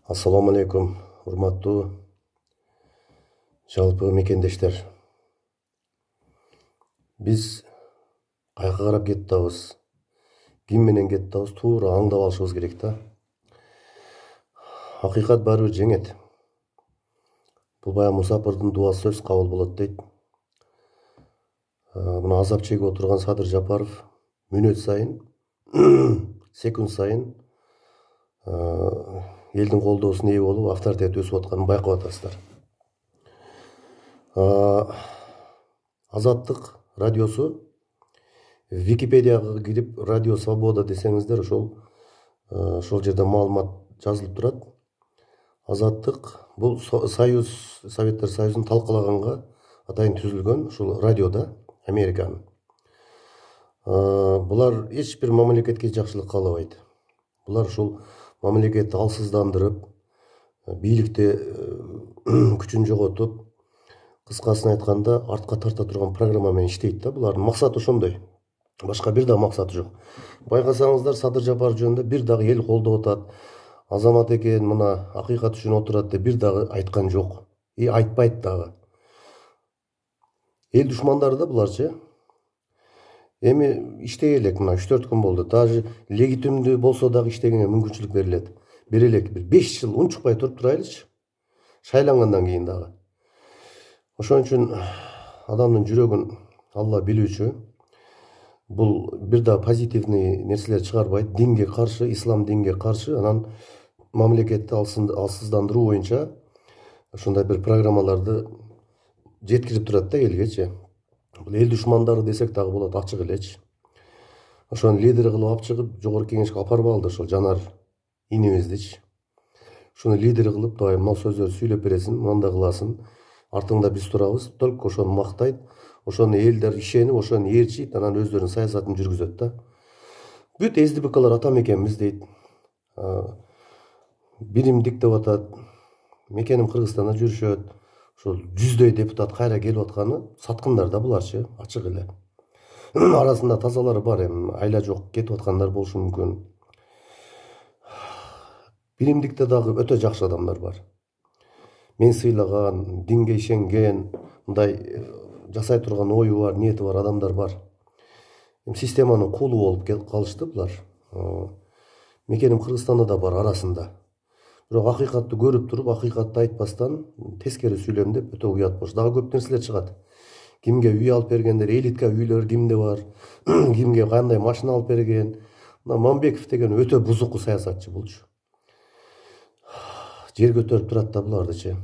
Assalamu алейкум, урматтуу жалпы мекендештер. Биз кайка карап кетебиз, ким менен кетебиз, туура аңдап алышыбыз керек да. Акыйкат барыбыр жеңет. Бул баягы мусапырдын дуасы сөз кабыл болот дейт. Мына азап чегип отурган Садыр Жапаров мүнөт сайын, секунд сайын элдин колдоосуна ээ болуп, авторитети өсүп атканын байкап атасыздар. Азаттык радиосу Википедияга кирип Радио Свобода десеңиздер, ошол жерде маалымат жазылып турат. Азаттык бул Союз, Советтер Союзун талкалаганга атайын түзүлгөн ушул радиода, Американын. Булар эч бир мамлекетке жакшылык каалабайт. Булар ушул мамлекетти алсыздандырып, бийликте күчүн жоготуп, кыскасын айтканда артка тарта турган программа менен иштейт да. Булардын максаты ошондой. Башка бир да максаты жок. Байкасаңыздар, Садыр Жапар жөнүндө бир дагы эл колдоп атат. Азамат экен, мына акыйкат үчүн отурат деп бир дагы айткан жок. Айтпайт дагы. Эл душмандары да буларчы. Эми иштей элек, мына 3-4 күн болду. Даже легитимдүү болсо дагы иштегенге мүмкүнчүлүк берилет. Берелек, бир 5 жыл унчукпай туруп турайлычы. Шайлангандан кийин дагы. Ошон үчүн адамдын жүрөгүн Алла билүүчү. Бул бир да позитивный нерселер чыгарбайт. Динге каршы, ислам динге каршы, анан мамлекетти алсыздандыруу боюнча ошондой бир программаларды жеткирип турат да элгечи. Бул эл душмандары десек дагы болот, ачык элечи. Ошону лидер кылып алып чыгып, жогорку кеңешке апарбалды ошол Жанар инибиздичи. Ушуну лидер кылып, давай мына сөздөрдү сүйлөп бересиң, мындай кыласың. Артыңда биз турабыз, только ошону мактайт. Ошону элдер ишенип, ошону ээрчийт, анан өздөрүнүн саясатын жүргүзөт да. Бүт СДПКлар атам экенбиз дейт. Биримдик деп атат. Мекеним Кыргызстанда жүрүшөт. Ошол 100дөй депутат кайра келип атканы саткындар да буларчы, ачык эле. Арасында тазалары бар, эми айла жок кетип аткандар болушу мүмкүн. Биримдикте дагы өтө жакшы адамдар бар. Мен сыйлаган, динге ишенген, мындай жасай турган ою бар, ниети бар адамдар бар. Системанын кулу болуп калышты булар. Мекеним Кыргызстанда да бар арасында. Бирок акыйкатты көрүп туруп, акыйкатты айтпастан тескери сүйлөм деп өтө уят бош. Дагы көп нерселер чыгат. Кимге үй алып бергендер, элитка үйлөр кимде бар, кимге кандай машина алып берген. Мына Мамбеков деген өтө бузуку саясатчы болчу. Жер көтөрүп турат да булардычы.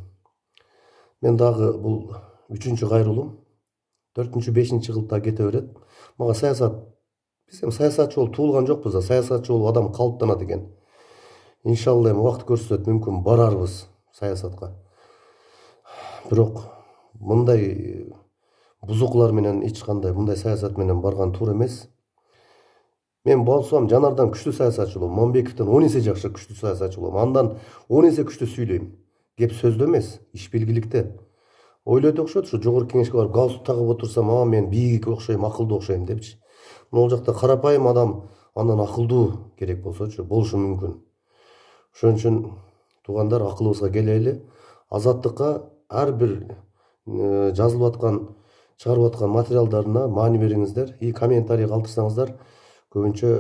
Мен дагы бул 3-чү кайрылуум. 4-5 кылда кете берет. Мага саясат, биз эми саясатчы болуп туулган жокпуз да, саясатчы болуп адам калыптанат экен. Иншалла эми убакыт көрсөтөт, мүмкүн барарбыз саясатка. Бирок мындай бузукулар менен эч кандай мындай саясат менен барган туура эмес. Мен болсом Жанардан күчтүү саясатчы болом, Мамбековдон 10 эсе жакшы күчтүү саясатчы болом. Андан 10 эсе күчтүү сүйлөйм. Кеп сөздө эмес, иш белгиликте. Ойлойт окшойт, ушу жогорку кеңешке барып галстук тагып отурсам, мен бийик окшойм, акылдуу окшойм депчи. Могул жакта карапайым адам андан акылдуу керек болсочу, болушу мүмкүн. Ошон үчүн туугандар, акылыбызга келели. Азаттыкка ар бир жазылып аткан, чыгарып аткан материалдарына маани бериңиздер. И комментарий калтырсаңыздар, көбүнчө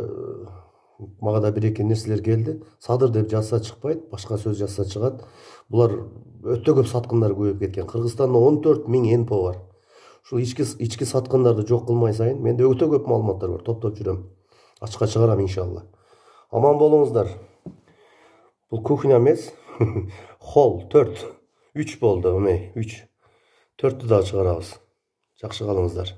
мага да 1-2 нерселер келди. Садыр деп жазса чыкпайт, башка сөз жазса чыгат. Булар өтө көп саткындар көбөйүп кеткен. Кыргызстанда 14 000 НПО бар. Ушул ички саткындарды жок кылмай сайын менде өтө көп маалыматтар бар, топтоп жүрөм. Ачыкка чыгарам иншалла. Аман болуңуздар. Бул кухня эмес. Холл 4, 3 болду, 3. 4-тү да чыгарабыз. Жакшы калыңыздар.